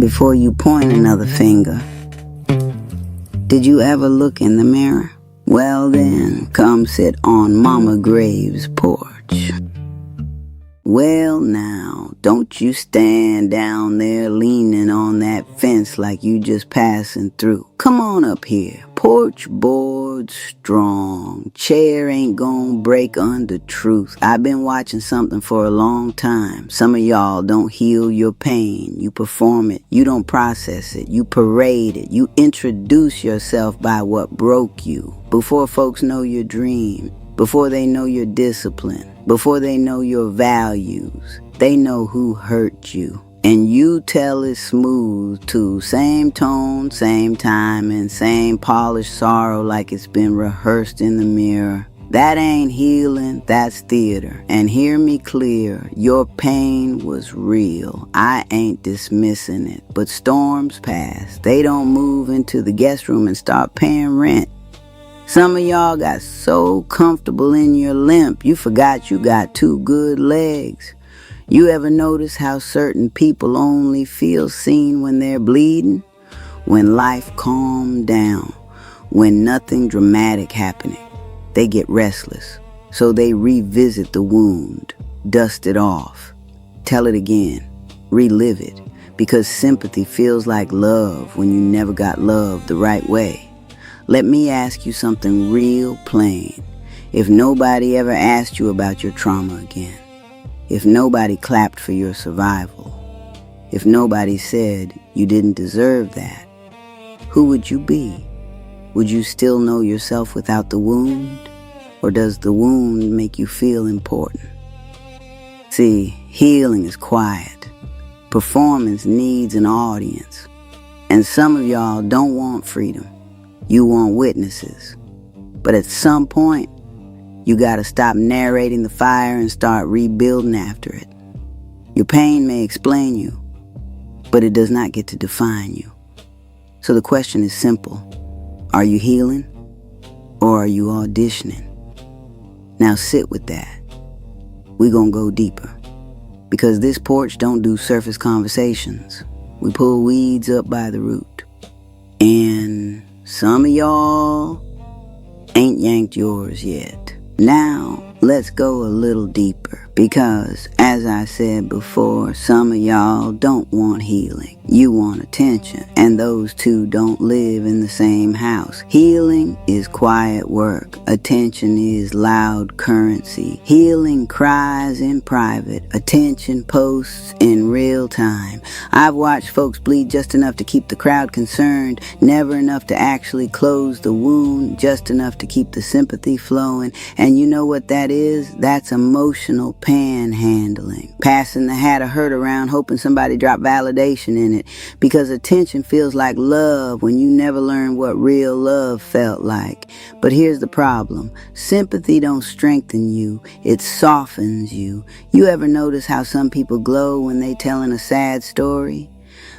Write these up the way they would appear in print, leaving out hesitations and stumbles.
before you point another finger, did you ever look in the mirror? Well then, come sit on Mama Graves' porch. Well now, don't you stand down there leaning on that fence like you just passing through. Come on up here. Porch board strong. Chair ain't gonna break under truth. I've been watching something for a long time. Some of y'all don't heal your pain. You perform it. You don't process it. You parade it. You introduce yourself by what broke you. Before folks know your dream. Before they know your discipline. Before they know your values. They know who hurt you. And you tell it smooth too. Same tone, same time, and same polished sorrow like it's been rehearsed in the mirror. That ain't healing, that's theater. And hear me clear, your pain was real. I ain't dismissing it. But storms pass. They don't move into the guest room and start paying rent. Some of y'all got so comfortable in your limp, you forgot you got two good legs. You ever notice how certain people only feel seen when they're bleeding? When life calmed down, when nothing dramatic happening. They get restless, so they revisit the wound, dust it off, tell it again, relive it, because sympathy feels like love when you never got love the right way. Let me ask you something real plain. If nobody ever asked you about your trauma again, if nobody clapped for your survival, if nobody said you didn't deserve that, who would you be? Would you still know yourself without the wound? Or does the wound make you feel important? See, healing is quiet. Performance needs an audience. And some of y'all don't want freedom. You want witnesses. But at some point, you gotta stop narrating the fire and start rebuilding after it. Your pain may explain you, but it does not get to define you. So the question is simple. Are you healing or are you auditioning? Now sit with that. We're gonna go deeper. Because this porch don't do surface conversations. We pull weeds up by the root. And some of y'all ain't yanked yours yet. Now, let's go a little deeper because, as I said before, some of y'all don't want healing. You want attention, and those two don't live in the same house. Healing is quiet work. Attention is loud currency. Healing cries in private. Attention posts in real time. I've watched folks bleed just enough to keep the crowd concerned, never enough to actually close the wound, just enough to keep the sympathy flowing. And you know what that is? That's emotional panhandling. Passing the hat of hurt around, hoping somebody drop validation in it. Because attention feels like love when you never learned what real love felt like. But here's the problem. Sympathy don't strengthen you. It softens you. You ever notice how some people glow when they telling a sad story?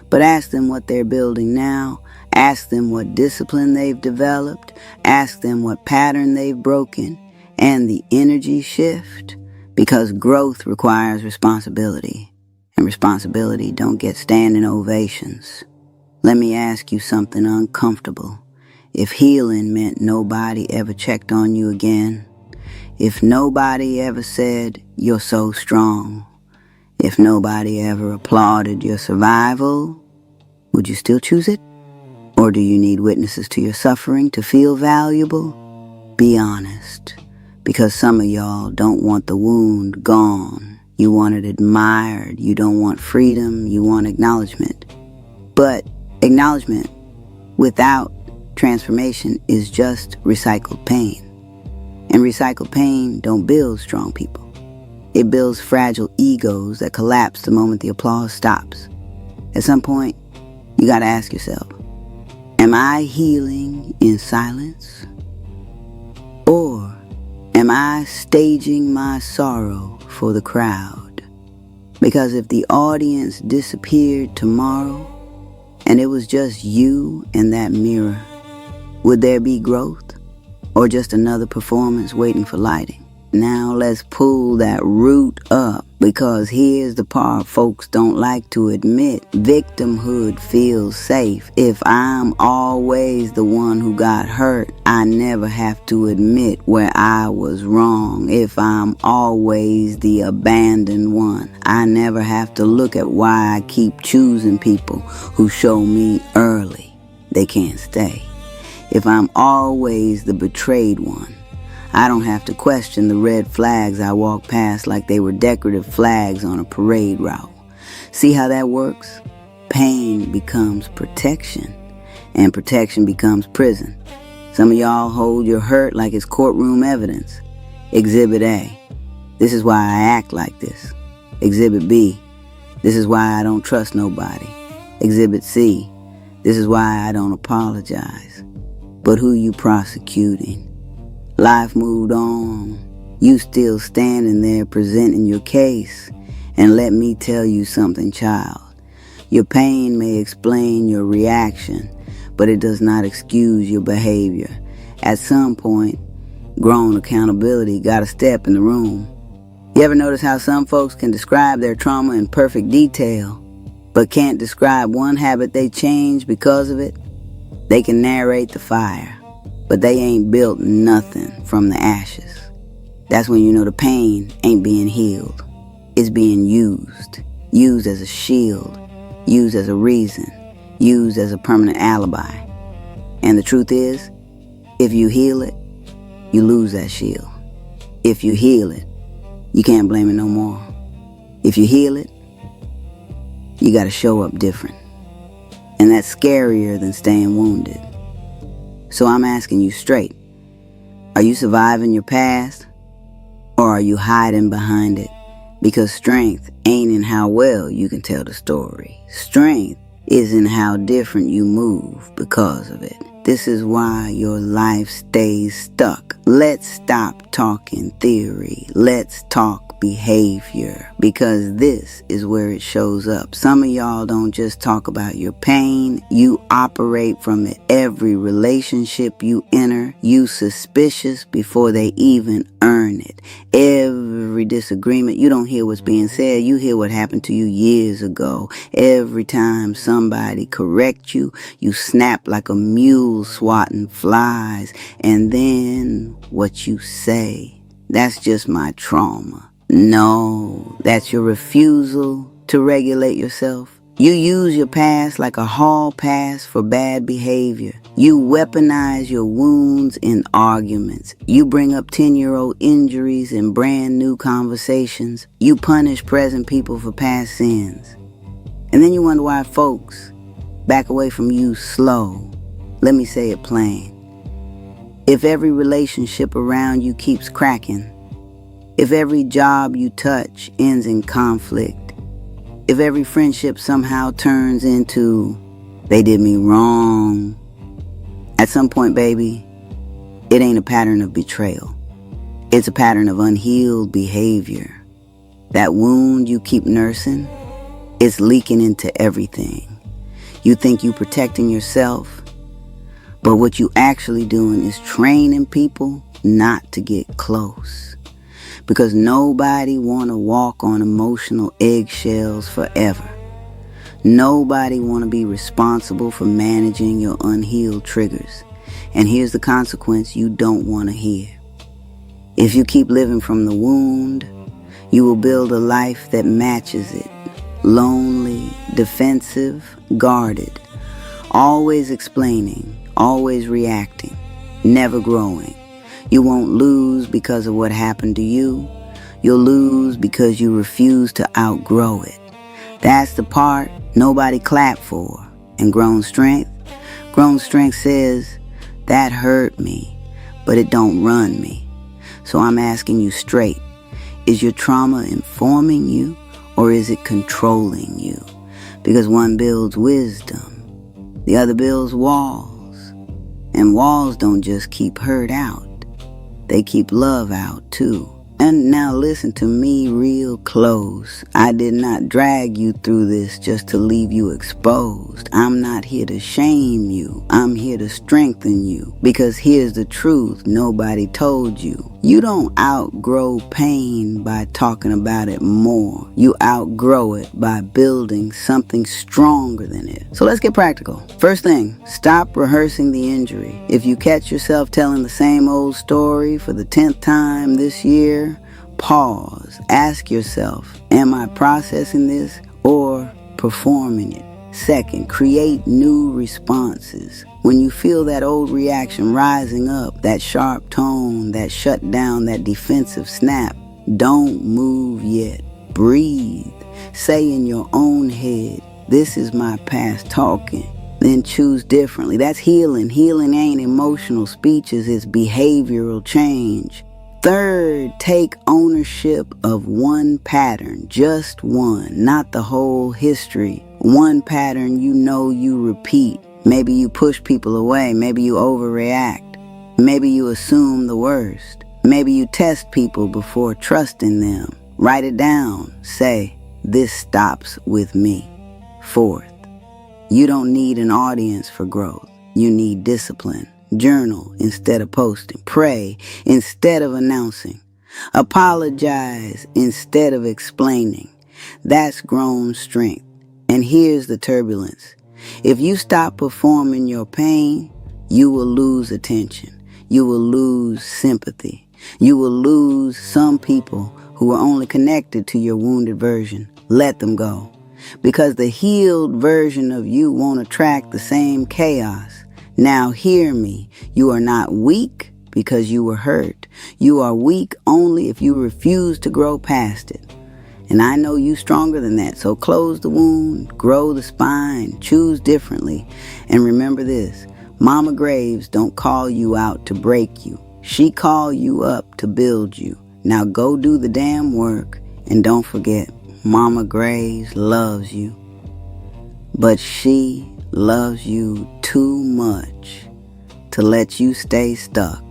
But ask them what they're building now. Ask them what discipline they've developed. Ask them what pattern they've broken. And the energy shift, because growth requires responsibility, and responsibility don't get standing ovations. Let me ask you something uncomfortable. If healing meant nobody ever checked on you again, if nobody ever said, "You're so strong," if nobody ever applauded your survival, would you still choose it? Or do you need witnesses to your suffering to feel valuable? Be honest. Because some of y'all don't want the wound gone. You want it admired. You don't want freedom. You want acknowledgement. But acknowledgement without transformation is just recycled pain. And recycled pain don't build strong people. It builds fragile egos that collapse the moment the applause stops. At some point, you gotta ask yourself, am I healing in silence? Or am I staging my sorrow for the crowd? Because if the audience disappeared tomorrow and it was just you and that mirror, would there be growth or just another performance waiting for lighting? now let's pull that root up, because here's the part folks don't like to admit. Victimhood feels safe. If I'm always the one who got hurt, I never have to admit where I was wrong. If I'm always the abandoned one, I never have to look at why I keep choosing people who show me early they can't stay. If I'm always the betrayed one, I don't have to question the red flags I walk past like they were decorative flags on a parade route. See how that works? Pain becomes protection, and protection becomes prison. Some of y'all hold your hurt like it's courtroom evidence. Exhibit A, this is why I act like this. Exhibit B, this is why I don't trust nobody. Exhibit C, this is why I don't apologize. But who you prosecuting? Life moved on. You still standing there presenting your case. And let me tell you something, child. Your pain may explain your reaction, but it does not excuse your behavior. At some point, grown accountability got to step in the room. You ever notice how some folks can describe their trauma in perfect detail, but can't describe one habit they changed because of it? They can narrate the fire, but they ain't built nothing from the ashes. That's when you know the pain ain't being healed. It's being used. Used as a shield. Used as a reason. Used as a permanent alibi. And the truth is, if you heal it, you lose that shield. If you heal it, you can't blame it no more. If you heal it, you gotta show up different. And that's scarier than staying wounded. So I'm asking you straight, are you surviving your past, or are you hiding behind it? Because strength ain't in how well you can tell the story. Strength is in how different you move because of it. This is why your life stays stuck. Let's stop talking theory. Let's talk behavior, because this is where it shows up. Some of y'all don't just talk about your pain, you operate from it. Every relationship you enter, you suspicious before they even earn it. Every disagreement, you don't hear what's being said, you hear what happened to you years ago. Every time somebody corrects you, you snap like a mule swatting flies. And then what you say, that's just my trauma. No, that's your refusal to regulate yourself. You use your past like a hall pass for bad behavior. You weaponize your wounds in arguments. You bring up 10-year-old injuries in brand new conversations. You punish present people for past sins. And then you wonder why folks back away from you slow. Let me say it plain. If every relationship around you keeps cracking, if every job you touch ends in conflict, if every friendship somehow turns into, they did me wrong, at some point, baby, it ain't a pattern of betrayal. It's a pattern of unhealed behavior. That wound you keep nursing, it's leaking into everything. You think you protecting yourself, but what you actually doing is training people not to get close. Because nobody want to walk on emotional eggshells forever. Nobody want to be responsible for managing your unhealed triggers. And here's the consequence you don't want to hear. If you keep living from the wound, you will build a life that matches it. Lonely, defensive, guarded. Always explaining, always reacting, never growing. You won't lose because of what happened to you. You'll lose because you refuse to outgrow it. That's the part nobody clapped for. And grown strength says, that hurt me, but it don't run me. So I'm asking you straight, is your trauma informing you, or is it controlling you? Because one builds wisdom, the other builds walls. And walls don't just keep hurt out. They keep love out too. And now listen to me real close. I did not drag you through this just to leave you exposed. I'm not here to shame you. I'm here to strengthen you. Because here's the truth nobody told you. You don't outgrow pain by talking about it more. You outgrow it by building something stronger than it. So let's get practical. First thing, stop rehearsing the injury. If you catch yourself telling the same old story for the 10th time this year, pause. Ask yourself, am I processing this or performing it? Second, create new responses. When you feel that old reaction rising up, that sharp tone, that shutdown, that defensive snap, don't move yet. Breathe. Say in your own head, this is my past talking. Then choose differently. That's healing. Healing ain't emotional speeches, it's behavioral change. Third, take ownership of one pattern, just one, not the whole history. One pattern you know you repeat. Maybe you push people away. Maybe you overreact. Maybe you assume the worst. Maybe you test people before trusting them. Write it down. Say, this stops with me. Fourth, you don't need an audience for growth. You need discipline. Journal instead of posting. Pray instead of announcing. Apologize instead of explaining. That's grown strength. And here's the turbulence. If you stop performing your pain, you will lose attention. You will lose sympathy. You will lose some people who are only connected to your wounded version. Let them go. Because the healed version of you won't attract the same chaos. Now hear me. You are not weak because you were hurt. You are weak only if you refuse to grow past it. And I know you stronger than that. So close the wound, grow the spine, choose differently. And remember this, Mama Graves don't call you out to break you. She called you up to build you. Now go do the damn work. And don't forget, Mama Graves loves you. But she loves you too much to let you stay stuck